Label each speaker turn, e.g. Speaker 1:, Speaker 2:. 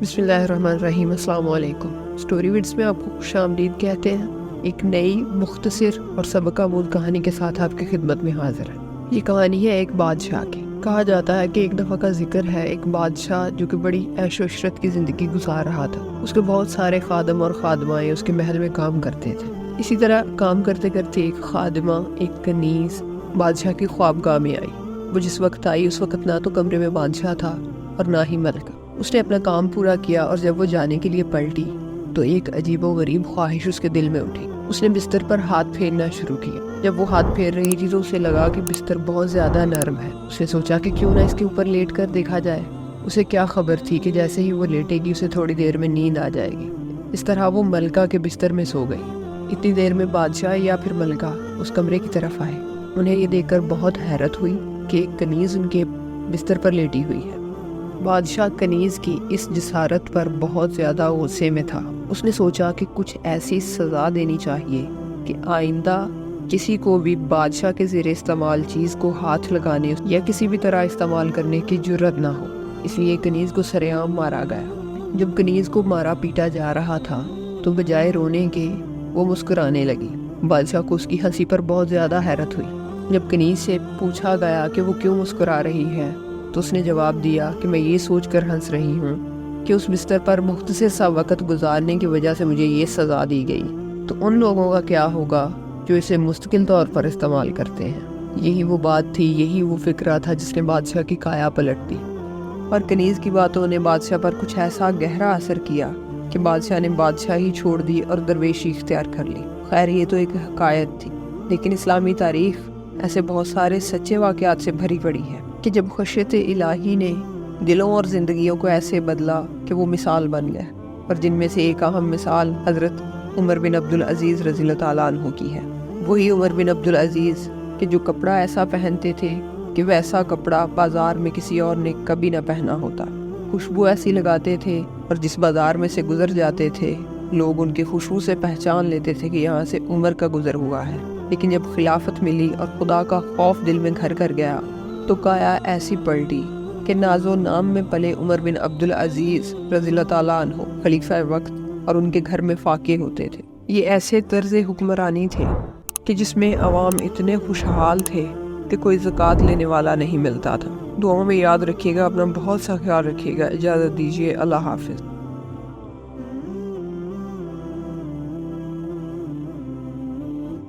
Speaker 1: بسم اللہ الرحمن الرحیم۔ السلام علیکم۔ اسٹوری وڈس میں آپ کو خوش آمدید کہتے ہیں۔ ایک نئی مختصر اور سبق آموز کہانی کے ساتھ آپ کی خدمت میں حاضر ہے۔ یہ کہانی ہے ایک بادشاہ کی۔ کہا جاتا ہے کہ ایک دفعہ کا ذکر ہے ایک بادشاہ جو کہ بڑی عیش و عشرت کی زندگی گزار رہا تھا۔ اس کے بہت سارے خادم اور خادمائیں اس کے محل میں کام کرتے تھے۔ اسی طرح کام کرتے کرتے ایک خادمہ، ایک کنیز بادشاہ کی خوابگاہ میں آئی۔ وہ جس وقت آئی اس وقت نہ تو کمرے میں بادشاہ تھا اور نہ ہی ملکہ۔ اس نے اپنا کام پورا کیا اور جب وہ جانے کے لیے پلٹی تو ایک عجیب و غریب خواہش اس کے دل میں اٹھی۔ اس نے بستر پر ہاتھ پھیرنا شروع کیا۔ جب وہ ہاتھ پھیر رہی تھی تو اسے لگا کہ بستر بہت زیادہ نرم ہے۔ اس نے سوچا کہ کیوں نہ اس کے اوپر لیٹ کر دیکھا جائے۔ اسے کیا خبر تھی کہ جیسے ہی وہ لیٹے گی اسے تھوڑی دیر میں نیند آ جائے گی۔ اس طرح وہ ملکہ کے بستر میں سو گئی۔ اتنی دیر میں بادشاہ یا پھر ملکہ اس کمرے کی طرف آئے۔ انہیں یہ دیکھ کر بہت حیرت ہوئی کہ ایک کنیز ان کے بستر پر لیٹی ہوئی ہے۔ بادشاہ کنیز کی اس جسارت پر بہت زیادہ غصے میں تھا۔ اس نے سوچا کہ کچھ ایسی سزا دینی چاہیے کہ آئندہ کسی کو بھی بادشاہ کے زیر استعمال چیز کو ہاتھ لگانے یا کسی بھی طرح استعمال کرنے کی جرت نہ ہو۔ اس لیے کنیز کو سرے عام مارا گیا۔ جب کنیز کو مارا پیٹا جا رہا تھا تو بجائے رونے کے وہ مسکرانے لگی۔ بادشاہ کو اس کی ہنسی پر بہت زیادہ حیرت ہوئی۔ جب کنیز سے پوچھا گیا کہ وہ کیوں مسکرا رہی ہے تو اس نے جواب دیا کہ میں یہ سوچ کر ہنس رہی ہوں کہ اس بستر پر مختصر سا وقت گزارنے کی وجہ سے مجھے یہ سزا دی گئی، تو ان لوگوں کا کیا ہوگا جو اسے مستقل طور پر استعمال کرتے ہیں۔ یہی وہ بات تھی، یہی وہ فکرہ تھا جس نے بادشاہ کی کایا پلٹ دی۔ اور کنیز کی باتوں نے بادشاہ پر کچھ ایسا گہرا اثر کیا کہ بادشاہ نے بادشاہی چھوڑ دی اور درویشی اختیار کر لی۔ خیر یہ تو ایک حکایت تھی، لیکن اسلامی تاریخ ایسے بہت سارے سچے واقعات سے بھری پڑی ہے کہ جب خشیت الہی نے دلوں اور زندگیوں کو ایسے بدلا کہ وہ مثال بن گئے، اور جن میں سے ایک اہم مثال حضرت عمر بن عبدالعزیز رضی اللہ تعالیٰ عنہ کی ہے۔ وہی عمر بن عبدالعزیز کہ جو کپڑا ایسا پہنتے تھے کہ ویسا کپڑا بازار میں کسی اور نے کبھی نہ پہنا ہوتا، خوشبو ایسی لگاتے تھے اور جس بازار میں سے گزر جاتے تھے لوگ ان کی خوشبو سے پہچان لیتے تھے کہ یہاں سے عمر کا گزر ہوا ہے۔ لیکن جب خلافت ملی اور خدا کا خوف دل میں گھر کر گیا تو کایا ایسی پلٹی کہ ناز و نام میں پلے عمر بن عبدالعزیز رضی اللہ تعالیٰ عنہ خلیفہ وقت اور ان کے گھر میں فاقے ہوتے تھے۔ یہ ایسے طرز حکمرانی تھے کہ جس میں عوام اتنے خوشحال تھے کہ کوئی زکوٰۃ لینے والا نہیں ملتا تھا۔ دعاؤں میں یاد رکھیے گا، اپنا بہت سا خیال رکھیے گا۔ اجازت دیجیے، اللہ حافظ۔